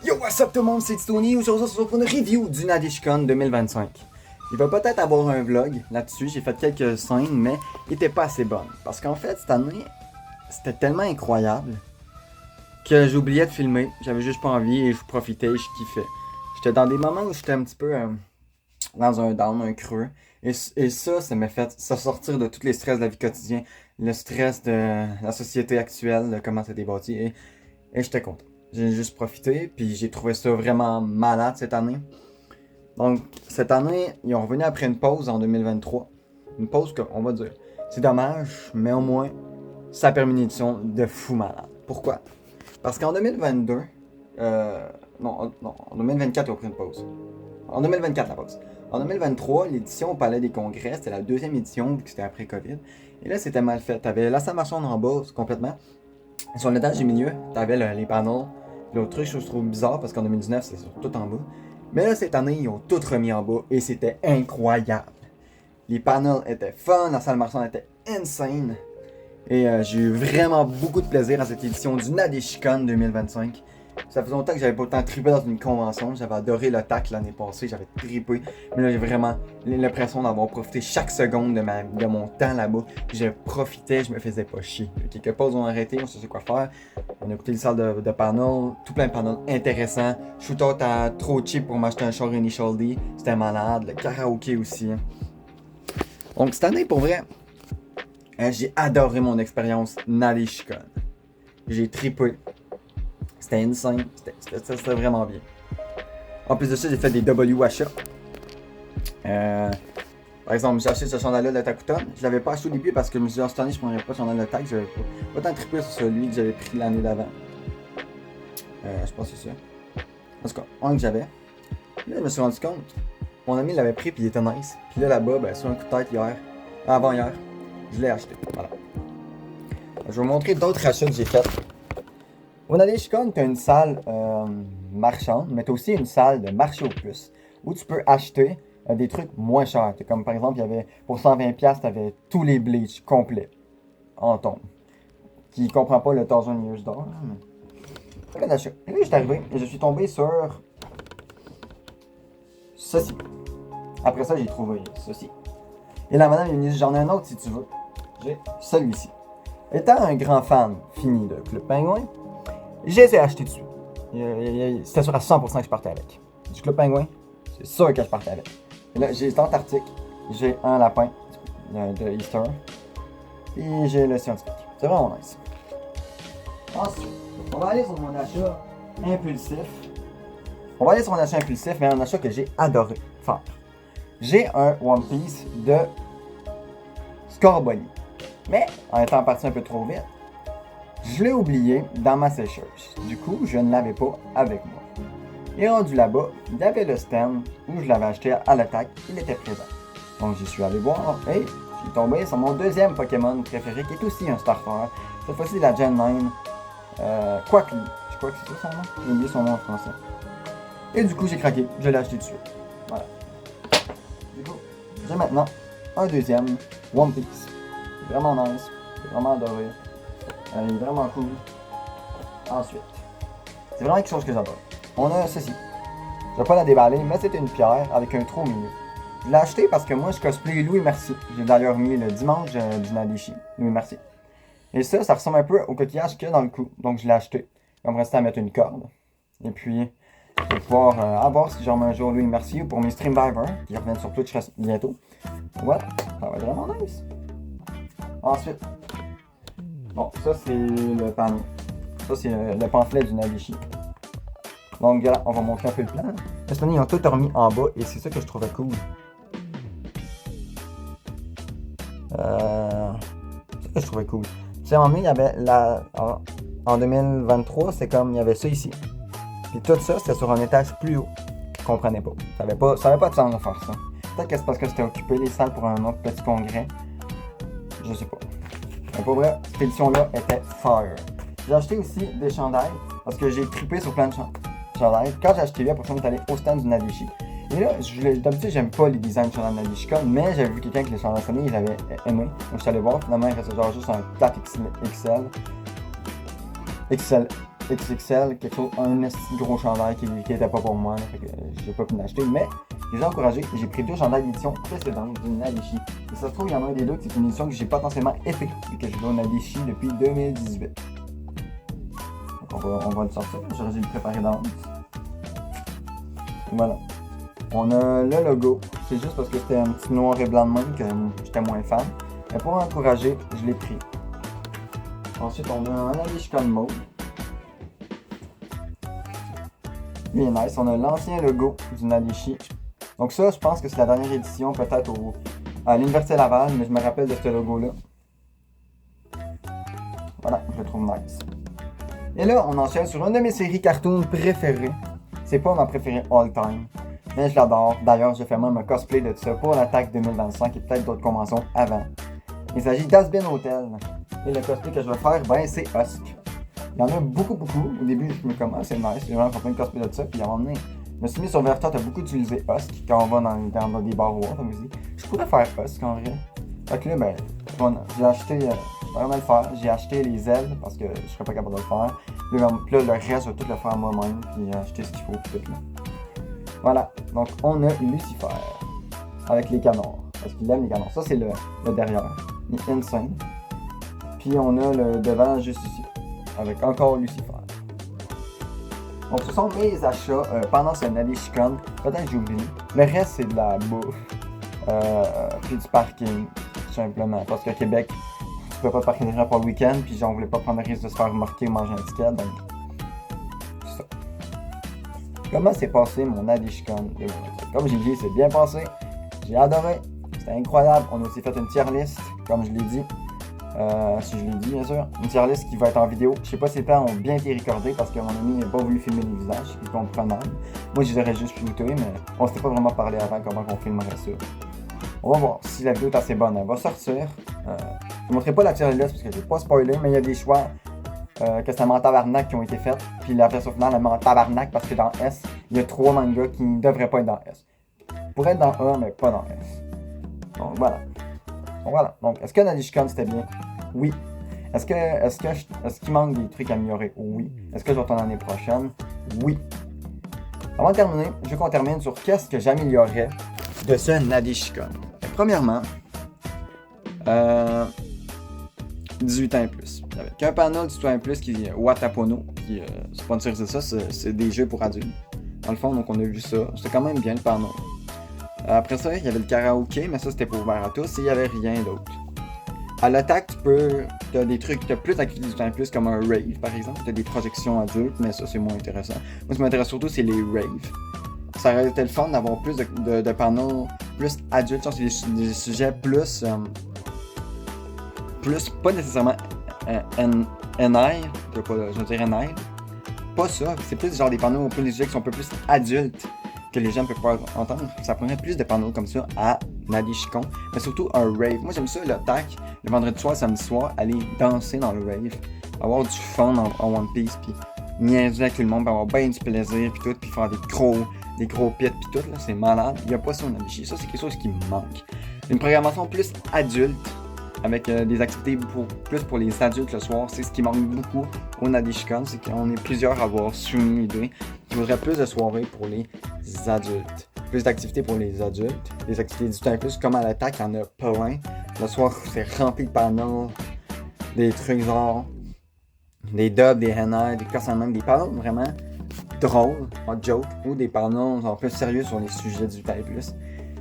Yo, what's up tout le monde, c'est Tony. Aujourd'hui, on se retrouve pour une review du NadishiCon 2025. Il va peut-être avoir un vlog là-dessus, j'ai fait quelques scènes, mais il était pas assez bon. Parce qu'en fait, cette année, c'était tellement incroyable que j'oubliais de filmer. J'avais juste pas envie et je profitais et je kiffais. J'étais dans des moments où j'étais un petit peu dans un down, un creux. Et ça m'a fait sortir de tous les stress de la vie quotidienne, le stress de la société actuelle, de comment c'était bâti. Et j'étais content. J'ai juste profité, puis j'ai trouvé ça vraiment malade cette année. Donc, cette année, ils ont revenu après une pause en 2023. Une pause qu'on va dire, c'est dommage, mais au moins, ça a permis une édition de fou malade. Pourquoi? Parce qu'en 2022, en 2024, ils ont pris une pause. En 2024, la pause. En 2023, l'édition au Palais des Congrès, c'était la deuxième édition, vu que c'était après COVID. Et là, c'était mal fait. T'avais la salle marchande en bas, complètement. Sur l'étage du milieu, t'avais les panels. L'autre truc, je trouve bizarre parce qu'en 2019, c'était tout en bas. Mais là, cette année, ils ont tout remis en bas et c'était incroyable. Les panels étaient fun, la salle marchande était insane. Et j'ai eu vraiment beaucoup de plaisir à cette édition du NadishiCon 2025. Ça faisait longtemps que j'avais pas autant trippé dans une convention. J'avais adoré le TAC l'année passée, j'avais trippé. Mais là, j'ai vraiment l'impression d'avoir profité chaque seconde de mon temps là-bas. Je profitais, je me faisais pas chier. Quelques pauses ont arrêté, on sait quoi faire. On a écouté les salles de panel, tout plein de panels intéressants. Shootout à trop cheap pour m'acheter un Shure Initial D, c'était malade. Le karaoké aussi. Donc cette année, pour vrai, j'ai adoré mon expérience NadishiCon. J'ai trippé. C'était insane, c'était vraiment bien. En plus de ça, j'ai fait des W achats. Par exemple, j'ai acheté ce chandail-là de Takuton. Je l'avais pas acheté au début parce que je me suis dit, cette année, je prendrais pas le chandail de TAC. J'avais pas tant trippé sur celui que j'avais pris l'année d'avant. Je pense que c'est ça. En tout cas, un que j'avais. Là, je me suis rendu compte. Mon ami l'avait pris puis il était nice. Puis là, là-bas, sur un coup de tête avant-hier, je l'ai acheté. Voilà. Je vais vous montrer d'autres achats que j'ai faits. Au NadishiCon, tu as une salle marchande, mais tu as aussi une salle de marché aux puces où tu peux acheter des trucs moins chers. Comme par exemple, il y avait pour 120$, tu avais tous les bleach complets en tombe. Qui ne comprend pas le 1000 years d'or. Et là, je suis arrivé et je suis tombé sur ceci. Après ça, j'ai trouvé ceci. Et la madame m'a dit, j'en ai un autre si tu veux. J'ai celui-ci. Étant un grand fan fini de Club Penguin, je les ai achetés dessus. C'était sûr à 100% que je partais avec. Du Club Penguin, c'est sûr que je partais avec. Et là, j'ai l'Antarctique, j'ai un lapin de Easter, et j'ai le scientifique. C'est vraiment nice. Ensuite, on va aller sur mon achat impulsif. Mais un achat que j'ai adoré faire. J'ai un One Piece de Scorbunny. Mais, en étant parti un peu trop vite, je l'ai oublié dans ma sécheuse. Du coup, je ne l'avais pas avec moi. Et rendu là-bas, il y avait le stand où je l'avais acheté à l'attaque, il était présent. Donc j'y suis allé voir et je suis tombé sur mon deuxième Pokémon préféré qui est aussi un starter. Cette fois-ci la Gen 9. Quackly. Je crois que c'est ça son nom. J'ai oublié son nom en français. Et du coup, j'ai craqué, je l'ai acheté tout de suite. Voilà. Du coup, j'ai maintenant un deuxième One Piece. C'est vraiment nice, j'ai vraiment adoré. Il est vraiment cool. Ensuite, c'est vraiment quelque chose que j'adore. On a ceci. Je vais pas la déballer, mais c'est une pierre avec un trou au milieu. Je l'ai acheté parce que moi, je cosplay Louis Mercier. J'ai d'ailleurs mis le dimanche du Nadishi, Louis Mercier. Et ça ressemble un peu au coquillage qu'il y a dans le cou. Donc, je l'ai acheté. On va rester à mettre une corde. Et puis, je vais pouvoir avoir si j'en mets un jour Louis Mercier pour mes Streamdivers qui reviennent sur Twitch bientôt. Voilà, ça va être vraiment nice. Ensuite, bon, ça c'est le panneau. Ça c'est le pamphlet du Nadishi. Donc voilà, on va montrer un peu le plan. Cette année, ils ont tout remis en bas et c'est ça que je trouvais cool. C'est ça que je trouvais cool. Tu sais, à un moment donné, il y avait en 2023, c'est comme, il y avait ça ici. Puis tout ça, c'était sur un étage plus haut. Je comprenais pas. Ça avait pas de sens de faire ça. Peut-être que c'est parce que c'était occupé les salles pour un autre petit congrès. Je sais pas. Mais pour vrai, cette édition-là était fire. J'ai acheté aussi des chandails parce que j'ai trippé sur plein de chandails. Quand j'ai acheté là, pour ça, on est allé au stand du Nadishi. Et là, d'habitude, j'aime pas les designs de chandails de NadishiCon, mais j'avais vu quelqu'un qui les chandails sonné, il avait aimé. Donc je suis allé voir. Finalement, il restait genre juste un 4XL. XL XXL, quelque chose, un petit gros chandail qui était pas pour moi, là, fait que j'ai pas pu l'acheter, mais je les ai encouragés. J'ai pris 2 chandails d'édition précédente d'une Nadishi. Et ça se trouve, il y en a un des deux qui est une édition que j'ai potentiellement épée, vu que je vais au Nadishi depuis 2018. Donc on va le sortir, j'aurais dû le préparer d'avance. Voilà. On a le logo, c'est juste parce que c'était un petit noir et blanc de même que j'étais moins fan. Mais pour encourager, je l'ai pris. Ensuite, on a un Nadeshikon mode. Lui est nice. On a l'ancien logo du Nadeshi. Donc ça, je pense que c'est la dernière édition, peut-être à l'Université Laval, mais je me rappelle de ce logo-là. Voilà, je le trouve nice. Et là, on enchaîne sur une de mes séries cartoons préférées. C'est pas ma préférée all-time, mais je l'adore. D'ailleurs, j'ai fait même un cosplay de ça pour l'attaque 2025 et peut-être d'autres conventions avant. Il s'agit d'Asbin Hotel. Et le cosplay que je vais faire, ben, c'est Husk. Il y en a beaucoup. Au début, je me dis, c'est nice. J'ai vraiment fait un cosplay de ça. Puis à un moment donné, je me suis mis sur Verta, t'as beaucoup utilisé Husk quand on va dans des bars ou autre. Je me suis dit, je pourrais faire Husk en vrai. Fait que là, ben, j'ai acheté, vraiment le faire. J'ai acheté les ailes parce que je serais pas capable de le faire. Puis là, le reste, je vais tout le faire moi-même. Puis acheter ce qu'il faut. Puis tout là. Voilà. Donc, on a Lucifer avec les canards. Parce qu'il aime les canards. Ça, c'est le derrière. Il est insane. Puis on a le devant juste ici. Avec encore Lucifer. Donc ce sont mes achats pendant ce Nadeshikon. Peut-être que j'ai oublié. Le reste c'est de la bouffe. Puis du parking. Tout simplement. Parce qu'à Québec, tu peux pas parker des gens pour le week-end. Puis j'en voulais pas prendre le risque de se faire remarquer ou manger un ticket. Donc c'est ça. Comment s'est passé mon Nadeshikon 2023? Comme j'ai dit, c'est bien passé. J'ai adoré. C'était incroyable. On a aussi fait une tier list, comme je l'ai dit. Si je l'ai dit, bien sûr. Une tier list qui va être en vidéo. Je sais pas si les plans ont bien été recordés parce que mon ami n'a pas voulu filmer les visages, ce qui est comprenable. Moi, je les aurais juste shootés, mais on s'était pas vraiment parlé avant comment on filmerait ça. On va voir si la vidéo est assez bonne. Elle va sortir. Je ne montrerai pas la tier list parce que je vais pas spoiler, mais il y a des choix que c'est en tabarnak qui ont été faits. Puis la version finale, elle met en tabarnak parce que dans S, il y a 3 mangas qui ne devraient pas être dans S. Pourraient être dans A, mais pas dans S. Donc voilà. Donc, est-ce que Nadeshikon c'était bien? Oui. Est-ce qu'il manque des trucs à améliorer? Oui. Est-ce que je vais retourner l'année prochaine? Oui. Avant de terminer, je veux qu'on termine sur qu'est-ce que j'améliorerais de ce Nadeshikon. Premièrement, 18 ans et plus. Avec un panel 18 ans et plus qui est Watapono, qui sponsorise ça, c'est des jeux pour adultes. Dans le fond, donc on a vu ça. C'était quand même bien le panneau. Après ça, il y avait le karaoké, mais ça c'était pour ouvert à tous et il n'y avait rien d'autre. À l'attaque, t'as des trucs, t'as plus d'activités du temps plus comme un rave par exemple, t'as des projections adultes, mais ça c'est moins intéressant. Moi ce qui m'intéresse surtout c'est les raves. Ça aurait été le fun d'avoir plus de panneaux plus adultes, c'est des sujets plus, pas nécessairement NI, je veux dire NI, pas ça, c'est plus genre des panneaux plus légers qui sont un peu plus adultes. Que les gens peuvent pas entendre. Ça prendrait plus de panneaux comme ça à Nadeshikon, mais surtout un rave. Moi j'aime ça, le tac, le vendredi soir, samedi soir, aller danser dans le rave, avoir du fun en One Piece, puis niaiser avec tout le monde, puis avoir bien du plaisir, puis tout, puis faire des gros pits, puis tout, là, c'est malade. Il n'y a pas ça au Nadeshi. Ça, c'est quelque chose qui me manque. Une programmation plus adulte, avec des activités plus pour les adultes le soir, c'est ce qui manque beaucoup au Nadeshikon, c'est qu'on est plusieurs à avoir soumis l'idée qu'il faudrait plus de soirées pour les adultes. Plus d'activités pour les adultes, des activités du temps plus, comme à l'attaque, il y en a plein. Le soir, c'est rempli de panneaux, des trucs genre, des dubs, des henna, des personnes même, des panneaux vraiment drôles, en joke, ou des panneaux genre plus sérieux sur les sujets du temps plus.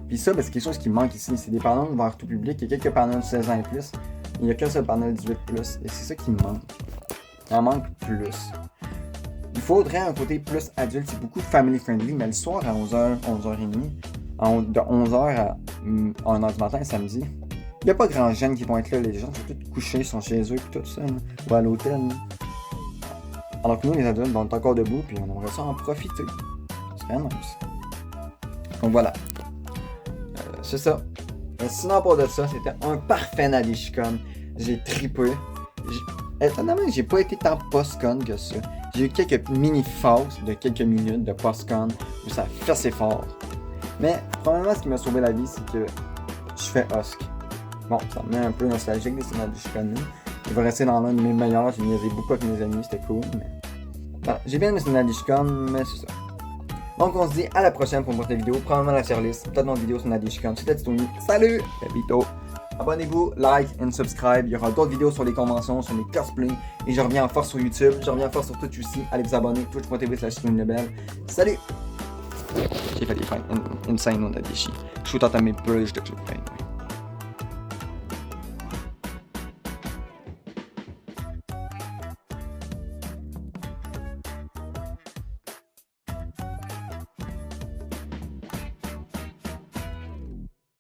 Puis ça, ben, c'est quelque chose qui manque ici, c'est des panneaux vers tout public, il y a quelques panneaux de 16 ans et plus, il n'y a qu'un seul panneau de 18 plus, et c'est ça qui me manque. Il en manque plus. Il faudrait un côté plus adulte, c'est beaucoup family friendly, mais le soir à 11h, 11h30, de 11h à 1h du matin, samedi, il n'y a pas grand jeunes qui vont être là, les gens sont tous couchés, sont chez eux, puis tout ça, là, ou à l'hôtel. Là. Alors que nous, les adultes, on est encore debout, puis on aimerait ça en profiter. C'est vraiment nice. Donc voilà. C'est ça. Mais sinon, pour de ça, c'était un parfait Nadeshikon. J'ai trippé. Étonnamment, j'ai pas été tant post-con que ça. J'ai eu quelques mini-phases de quelques minutes de post-con où ça fait assez fort. Mais, probablement, ce qui m'a sauvé la vie, c'est que je fais Husk. Bon, ça me met un peu nostalgique de ces Nadeshikon. Il va rester dans l'un de mes meilleurs. J'ai niaisé beaucoup avec mes amis, c'était cool, mais Ben, j'ai bien aimé ce Nadeshikon, mais c'est ça. Donc on se dit à la prochaine pour une prochaine vidéo, probablement la tier list, peut-être une vidéo sur Nadeshikon. C'était Tony, salut, à bientôt. Abonnez-vous, like and subscribe. Il y aura d'autres vidéos sur les conventions, sur les cosplays. Et je reviens en force sur YouTube, je reviens en force sur Twitch aussi. Allez vous abonner, twitch.tv/TonyLebel. Salut! J'ai fait des fins insane au Nadeshi. Shoot out à mes plugs de clip.